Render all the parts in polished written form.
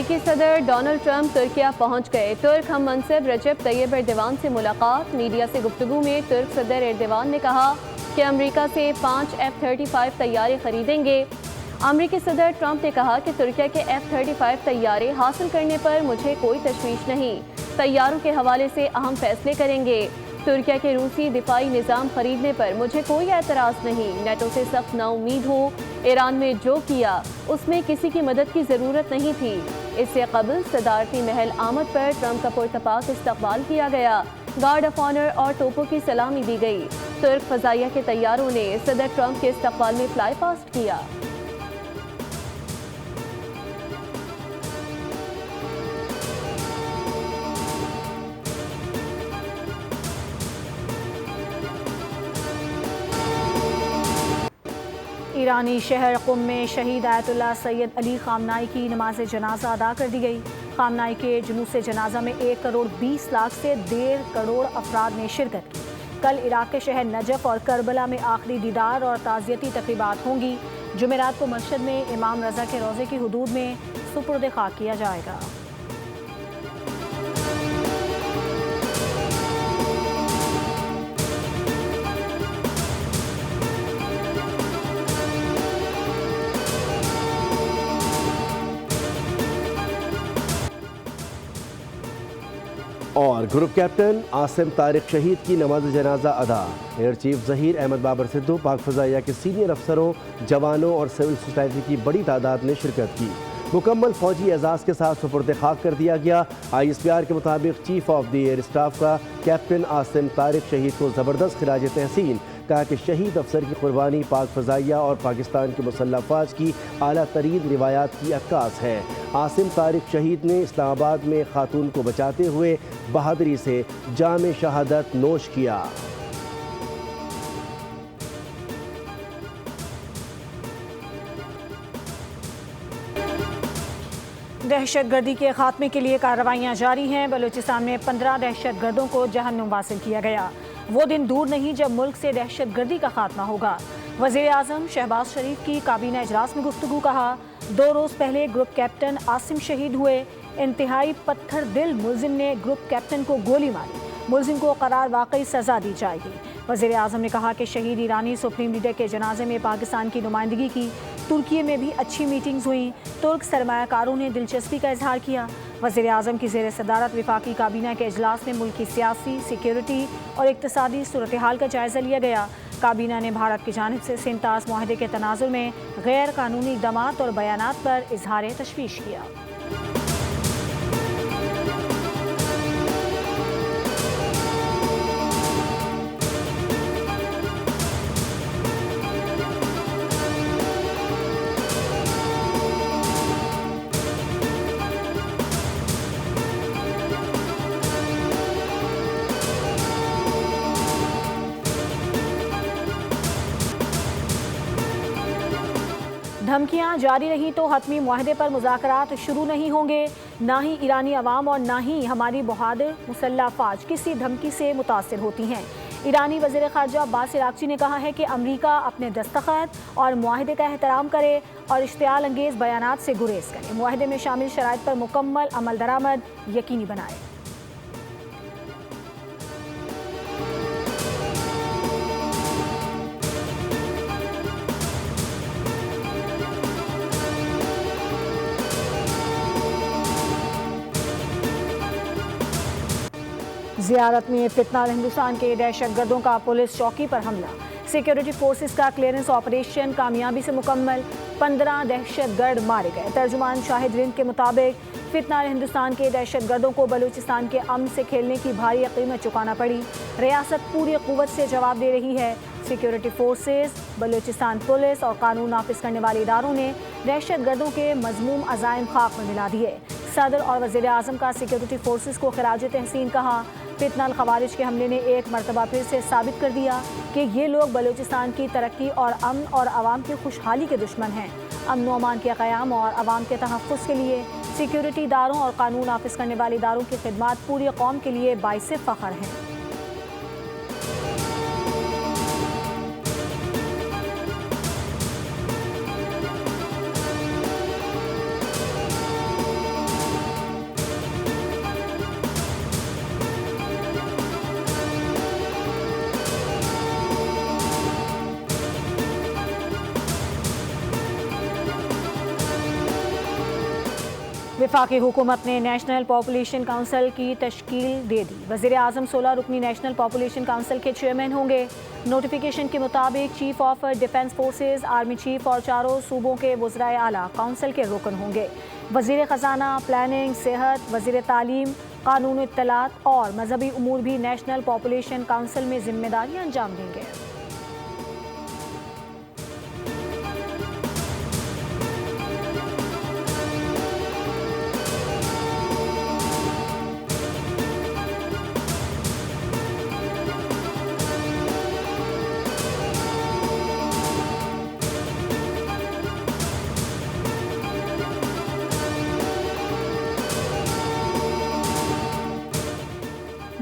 अमरीकी सदर Donald Trump Türkiye पहुंच गए। तुर्क हम मनसब रजब तैयब एर्दोवान से मुलाकात। मीडिया से गुफ्तगू में तुर्क सदर एर्दोवान ने कहा कि अमरीका से 5 F-35 तैयारे खरीदेंगे। अमरीकी सदर ट्रंप ने कहा कि तुर्किया के F-35 तैयारे हासिल करने पर मुझे कोई तशवीश नहीं, तैयारों के हवाले से अहम फैसले करेंगे। तुर्किया के रूसी दिफाई निज़ाम खरीदने पर मुझे कोई एतराज़ नहीं। नेटो से सख्त नाउमीद हूँ। ईरान में जो किया उसमें किसी की मदद की ज़रूरत नहीं थी। इससे कबल सदारती महल आमद पर ट्रंप का पुरतपाक इस्तकबाल किया गया। गार्ड ऑफ ऑनर और तोपों की सलामी दी गई। तुर्क फ़ज़ाइया के तैयारों ने सदर ट्रंप के इस्तकबाल में फ्लाई पास्ट किया। ईरानी शहर कुम में शहीद आयतुल्लाह सैयद अली खामनाई की नमाज जनाजा अदा कर दी गई। खामनाई के जुलूस जनाजा में 1 करोड़ 20 लाख से 1.5 करोड़ अफराद ने शिरकत की। कल इराक के शहर नजफ और करबला में आखिरी दीदार और ताज़ियती तकरीबात होंगी। जुमेरात को मशहद में इमाम रज़ा के रोज़े की हुदूद में सुपुर्द खाक किया जाएगा। और ग्रुप कैप्टन आसिम तारिक शहीद की नमाज जनाजा अदा। एयर चीफ ज़हीर अहमद बाबर सिद्धू, पाक फ़ज़ाइया के सीनियर अफसरों, जवानों और सिविल सोसाइटी की बड़ी तादाद ने शिरकत की। मुकम्मल फौजी एजाज़ के साथ सुपुर्द खाक कर दिया गया। ISPR के मुताबिक chief of the air staff का कैप्टन आसिम तारिक शहीद को ज़बरदस्त खिराज तहसीन। कहा कि शहीद अफसर की कुर्बानी पाक फ़ज़ाइया और पाकिस्तान की मुसल्लह अफ़वाज की आला तरीन रिवायात की अक्कास है। आसिम तारिक शहीद ने इस्लामाबाद में खातून को बचाते हुए बहादुरी से जाम शहादत नोश किया। दहशतगर्दी के खात्मे के लिए कार्रवाइयाँ जारी हैं। बलूचिस्तान में 15 दहशतगर्दों को जहन्नुम वासिल किया गया। वो दिन दूर नहीं जब मुल्क से दहशतगर्दी का खात्मा होगा। वज़ीर आज़म शहबाज शरीफ की काबीना इजलास में गुफ्तगू। कहा 2 रोज़ पहले ग्रुप कैप्टन आसिम शहीद हुए। इंतहाई पत्थर दिल मुलजिम ने ग्रुप कैप्टन को गोली मारी। मुलजिम को करार वाकई सज़ा दी जाएगी। वज़ीर आज़म ने कहा कि शहीद ईरानी सुप्रीम लीडर के जनाजे में पाकिस्तान की नुमाइंदगी की। तुर्की में भी अच्छी मीटिंग्स हुई। तुर्क सरमायाकारों ने दिलचस्पी का इजहार किया। वज़ीर आज़म की ज़ेर सदारत विफाकी काबीना के इजलास में मुल्क की सियासी, सिक्योरिटी और इक़्तिसादी सूरत हाल का जायज़ा लिया गया। काबीना ने भारत की जानिब से सिंतास मुआहदे के तनाजुर में गैर कानूनी इक़दामात और बयानात पर इजहार तशवीश किया। धमकियां जारी रही तो हतमी मुआहदे पर मुज़ाकरात शुरू नहीं होंगे। ना ही ईरानी अवाम और ना ही हमारी बहादुर मुसल्लह अफ़वाज किसी धमकी से मुतासिर होती हैं। ईरानी वज़ीर ख़ारजा अब्बास इराक़ची ने कहा है कि अमरीका अपने दस्तखत और मुआहदे का एहतराम करे और इश्तियाल अंगेज़ बयानात से गुरेज करे। मुआहदे में शामिल शराइत पर मुकम्मल अमल दरामद यकीनी बनाए। ज़ियारत में फितनाल हिंदुस्तान के दहशतगर्दों का पुलिस चौकी पर हमला। सिक्योरिटी फोर्सेस का क्लियरेंस ऑपरेशन कामयाबी से मुकम्मल। 15 दहशतगर्द मारे गए। तर्जुमान शाहिद रिंद के मुताबिक फितनाल हिंदुस्तान के दहशतगर्दों को बलूचिस्तान के अमन से खेलने की भारी कीमत चुकाना पड़ी। रियासत पूरी क़ुव्वत से जवाब दे रही है। सिक्योरिटी फोर्सेस, बलूचिस्तान पुलिस और कानून नाफिज करने वाले इदारों ने दहशतगर्दों के मज़मूम अज़ाइम खाक में मिला दिए। सदर और वज़ीर आज़म का सिक्योरिटी फोर्सेस को खिराज तहसीन कहा। फितनाल खवारिज के हमले ने एक मरतबा फिर से साबित कर दिया कि ये लोग बलूचिस्तान की तरक्की और अमन और आवाम की खुशहाली के दुश्मन हैं। अमन व अमान के क़याम और आवाम के तहफ़्फ़ुज़ के लिए सिक्योरिटी इदारों और कानून नाफिज करने वाले इदारों की खिदमत पूरी कौम के लिए बाइसे फ़ख्र हैं। वफाकी हुकूमत ने नेशनल पॉपुलेशन काउंसिल की तश्कील दे दी। वज़ीर आज़म 16 रुकनी नेशनल पॉपुलेशन काउंसिल के चेयरमैन होंगे। नोटिफिकेशन के मुताबिक chief of defence forces, army chief और चारों सूबों के वज़राए आला काउंसिल के रुकन होंगे। वज़ीर ख़जाना, प्लानिंग, सेहत, वज़ीर तालीम, कानून, इत्तलात और मजहबी उमूर भी नेशनल पॉपुलेशन काउंसिल में जिम्मेदारियाँ अंजाम देंगे।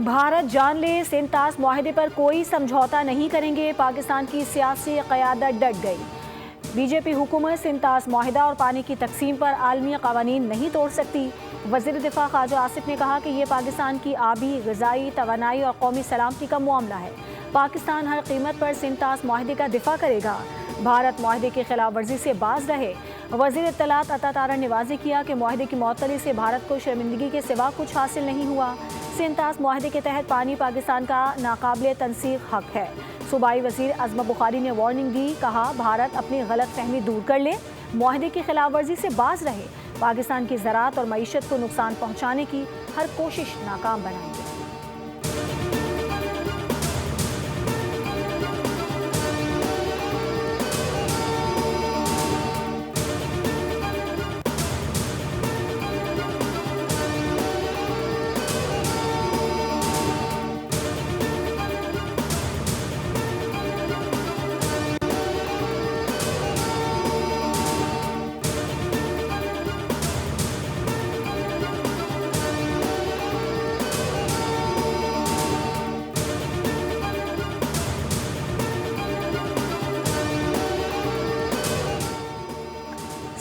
भारत जानले सिंतास मुआहदे पर कोई समझौता नहीं करेंगे, पाकिस्तान की सियासी क़यादत डट गई। बीजेपी हुकूमत सिंतास मुआहदा और पानी की तकसीम पर आलमी क़वानीन नहीं तोड़ सकती। वज़ीर दिफा ख्वाजा आसिफ ने कहा कि ये पाकिस्तान की आबी, ग़िज़ाई तवानाई और कौमी सलामती का मामला है। पाकिस्तान हर कीमत पर सिंतास मुआहदे का दिफा करेगा। भारत मुआहदे की खिलाफ वर्जी से बाज रहे। वज़ीर इत्तलात अता तारा ने वाज़ेह किया कि मुआहदे की मअतली से भारत को शर्मिंदगी के सिवा कुछ हासिल नहीं हुआ। सिंतास मुआहदे के तहत पानी पाकिस्तान का नाकाबिले तनसीख हक है। सूबाई वज़ीर अज़मा बुखारी ने वार्निंग दी, कहा भारत अपनी गलत फहमी दूर कर ले, मुआहदे की खिलाफ वर्जी से बाज रहे, पाकिस्तान की ज़राअत और मईशत को नुकसान पहुँचाने की हर कोशिश नाकाम बनाएंगे।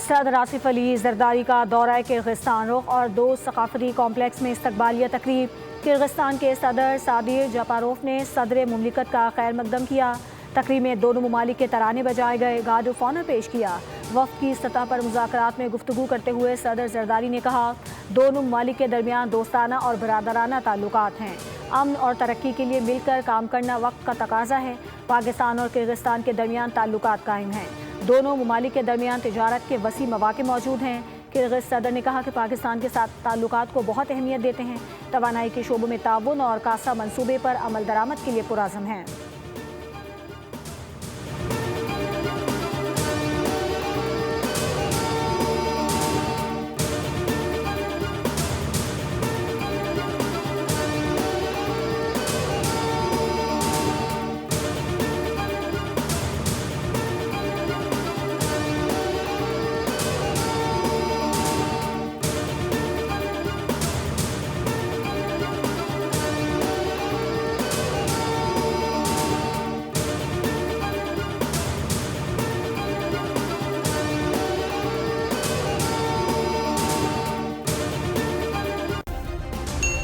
सदर आसिफ अली जरदारी का दौरा किर्गिस्तान रुख और दो सकाफती कॉम्प्लेक्स में इस्तकबालिया तकरीब। किर्गिस्तान के सदर सादिर जापारोफ ने सदर मुमलिकत का खैर मकदम किया। तकरीब में दोनों ममालिक के तराने बजाए गए, गार्ड ऑफ ऑनर पेश किया। वफ़द की सतह पर मुज़ाकरात में गुफ्तगू करते हुए सदर जरदारी ने कहा, दोनों ममालिक के दरमियान दोस्ताना और बरादराना ताल्लुकात हैं। अमन और तरक्की के लिए मिलकर काम करना वक्त का तकाजा है। पाकिस्तान और किर्गिस्तान के दरमियान ताल्लुकात कायम हैं। दोनों ममालिक के दरमियान तिजारत के वसी मौके मौजूद हैं। किर्गिज़ सदर ने कहा कि पाकिस्तान के साथ ताल्लुकात को बहुत अहमियत देते हैं। तवानाई के शोबों में ताउन और कासा मंसूबे पर अमल दरामद के लिए पुराज़म हैं।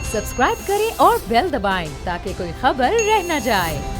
सब्सक्राइब करें और बेल दबाएं ताकि कोई खबर रह न जाए।